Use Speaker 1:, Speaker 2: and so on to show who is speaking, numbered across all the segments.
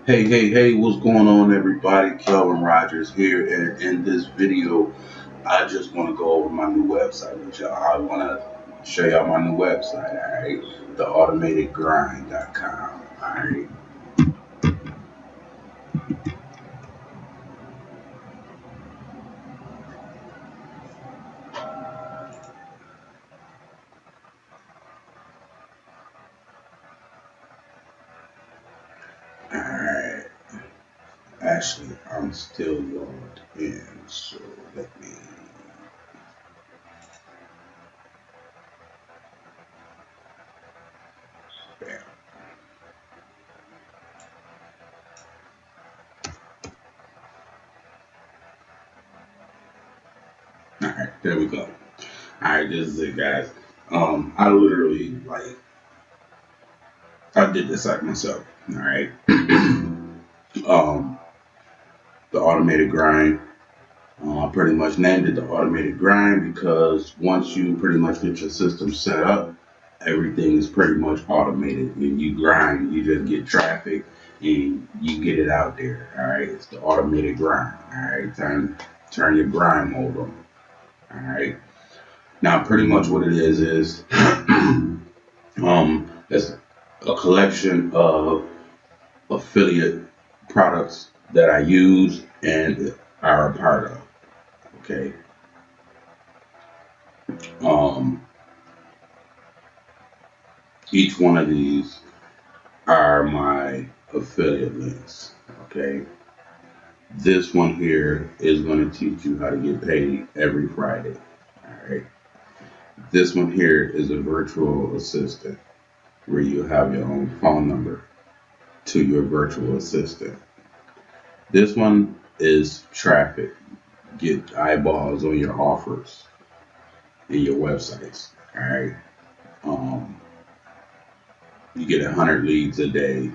Speaker 1: Hey, what's going on, everybody? Kelvin Rogers here, and in this video, I just want to go over my new website with y'all. I want to show y'all my new website, all right? TheAutomatedGrind.com, all right? All right. Actually, I'm still logged in, so let me. Bam. All right, there we go. All right, this is it, guys. I literally I did this site myself. All right. um, the automated grind. I pretty much named it the automated grind because once you pretty much get your system set up, everything is pretty much automated. And you grind, you just get traffic and you get it out there. All right, it's the automated grind. All right, turn your grind mode on. All right. Now, pretty much what it is it's a collection of affiliate products that I use and are a part of. Okay. Um, each one of these are my affiliate links. Okay. This one here is going to teach you how to get paid every Friday. All right. This one here is a virtual assistant where you have your own phone number to your virtual assistant. This one is traffic. Get eyeballs on your offers and your websites. All right. Um, you get 100 leads a day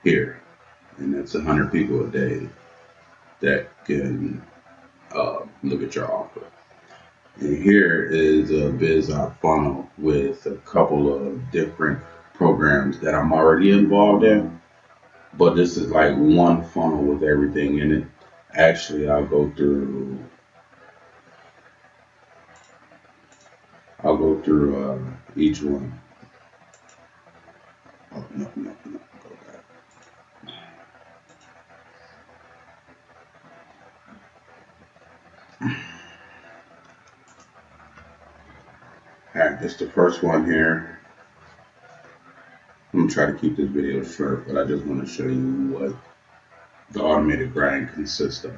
Speaker 1: here, and that's 100 people a day that can look at your offer. And here is a BizOp funnel with a couple of different programs that I'm already involved in, but this is like one funnel with everything in it. Actually, I'll go through each one. Oh, no, go back. All right, this is the first one here. I'm gonna try to keep this video short, but I just want to show you what the automated grind consists of.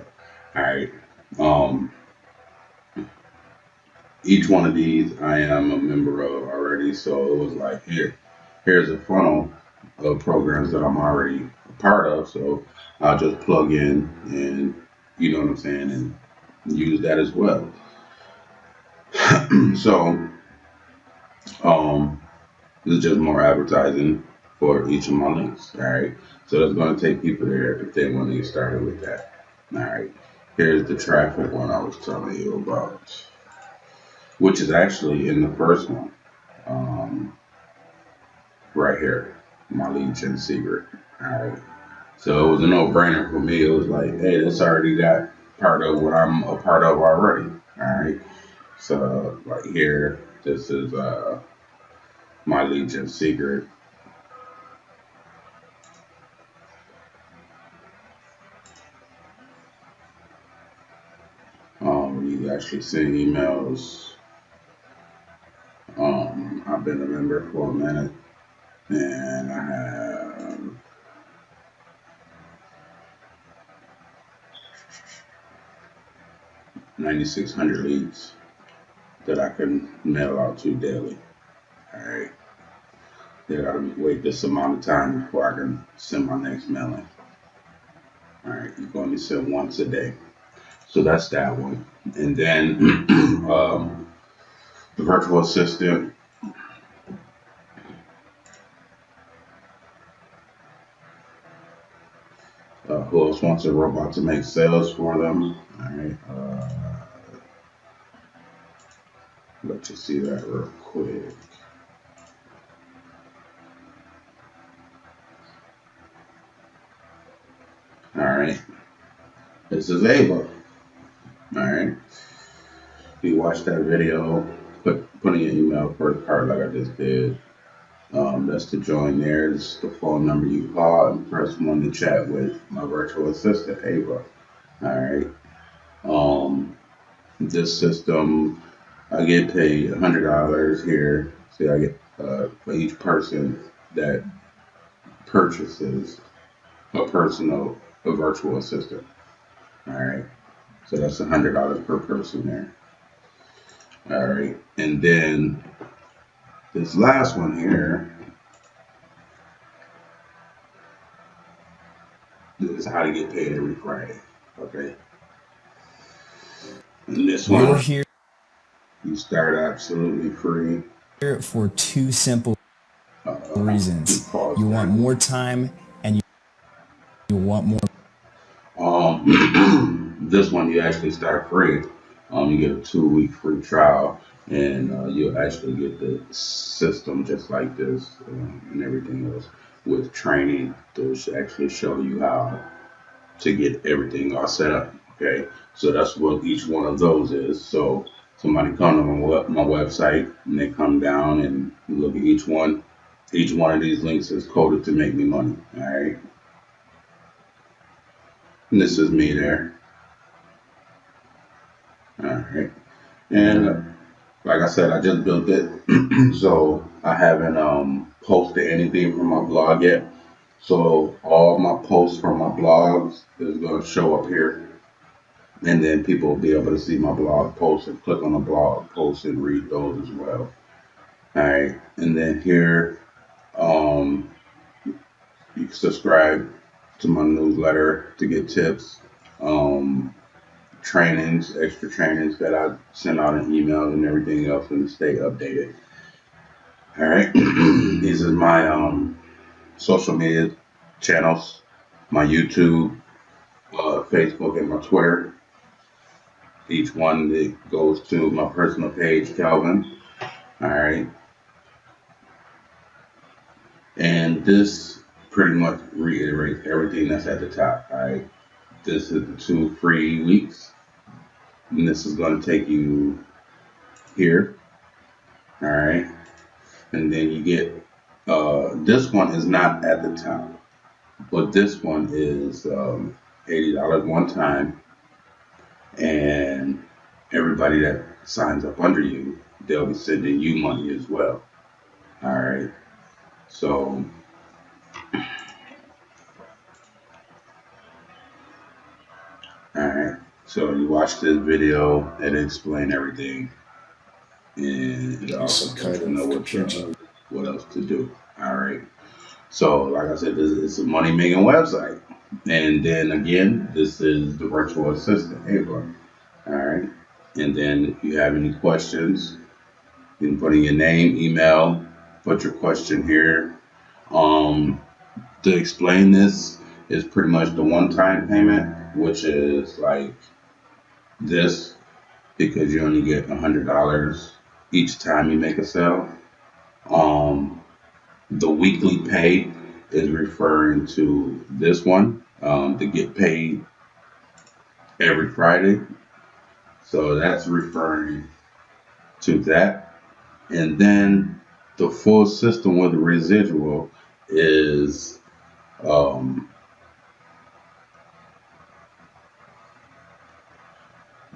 Speaker 1: All right. Um, each one of these I am a member of already, so it was like here's a funnel of programs that I'm already a part of, so I'll just plug in and you know what I'm saying and use that as well. So um, this is just more advertising for each of my links. All right, so that's going to take people there if they want to get started with that. All right, here's the traffic one I was telling you about, which is actually in the first one. Um, right here, my lead gen secret. All right. So it was a no-brainer for me. It was like, hey, this already got part of what I'm a part of already. All right. So right here, this is my lead gen secret. You actually send emails. I've been a member for a minute, and I have 9,600 leads that I can mail out to daily. All right. They gotta wait this amount of time before I can send my next mailing. All right, you can only send once a day. So that's that one. And then the virtual assistant, who else wants a robot to make sales for them? All right, let you see that real quick. All right. This is Ava. All right. You watch that video, put in your email first part like I just did. That's to join there. This is the phone number you call and press one to chat with my virtual assistant, Ava. All right. This system, I get paid $100 here. See, I get for each person that purchases a virtual assistant. All right. So that's $100 per person there. All right. And then this last one here, this is how to get paid every Friday. Okay. And this
Speaker 2: You're
Speaker 1: one,
Speaker 2: here
Speaker 1: you start absolutely free.
Speaker 2: for two simple reasons.
Speaker 1: Pause
Speaker 2: You
Speaker 1: there.
Speaker 2: want more time and you want more.
Speaker 1: This one you actually start free. You get a 2-week free trial, and you'll actually get the system just like this and everything else with training to actually show you how to get everything all set up. Okay, so that's what each one of those is. So somebody come to my website and they come down and look at each one. Each one of these links is coded to make me money. All right, and this is me there. All right. And like I said, I just built it, so I haven't posted anything from my blog yet. So all my posts from my blogs is going to show up here, and then people will be able to see my blog posts and click on the blog posts and read those as well. All right, and then here, you can subscribe to my newsletter to get tips. Trainings, extra trainings that I send out in emails and everything else, and stay updated. All right, these is my social media channels, my YouTube, Facebook, and my Twitter. Each one that goes to my personal page, Calvin. All right, and this pretty much reiterates everything that's at the top. All right, this is the 2 free weeks, and this is going to take you here. All right. And then you get this one is not at the top, but this one is $80 one time, and everybody that signs up under you, they'll be sending you money as well. All right. So all right. So you watch this video and explain everything, and it also lets you know what else to do. All right. So, like I said, this is a money making website. And then again, this is the virtual assistant, Ava. All right. And then if you have any questions, you can put in your name, email, put your question here. To explain this is pretty much the one-time payment, which is like this, because you only get $100 each time you make a sale. The weekly pay is referring to this one, to get paid every Friday. So that's referring to that. And then the full system with the residual is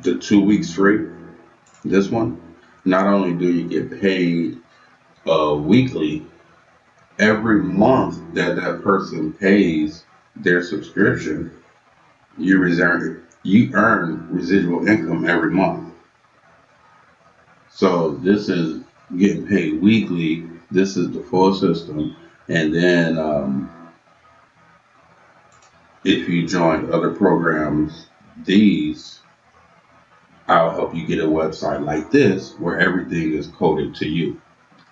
Speaker 1: the 2 weeks free. This one, not only do you get paid weekly, every month that that person pays their subscription, you earn residual income every month. So this is getting paid weekly. This is the full system, and then if you join other programs, these I'll help you get a website like this where everything is coded to you.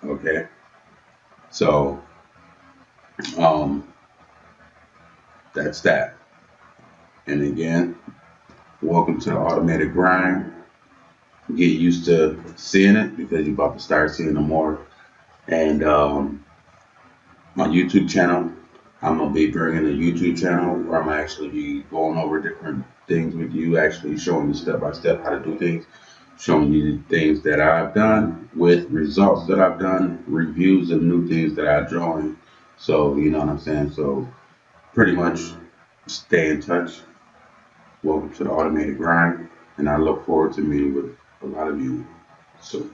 Speaker 1: Okay, so that's that. And again, welcome to the automated grind. Get used to seeing it, because you're about to start seeing them more. And my YouTube channel, I'm gonna be bringing a YouTube channel where I'm actually be going over different things with you, actually showing you step by step how to do things, showing you the things that I've done with results that I've done, reviews of new things that I joined. So you know what I'm saying. So pretty much stay in touch. Welcome to the automated grind, and I look forward to meeting with a lot of you soon.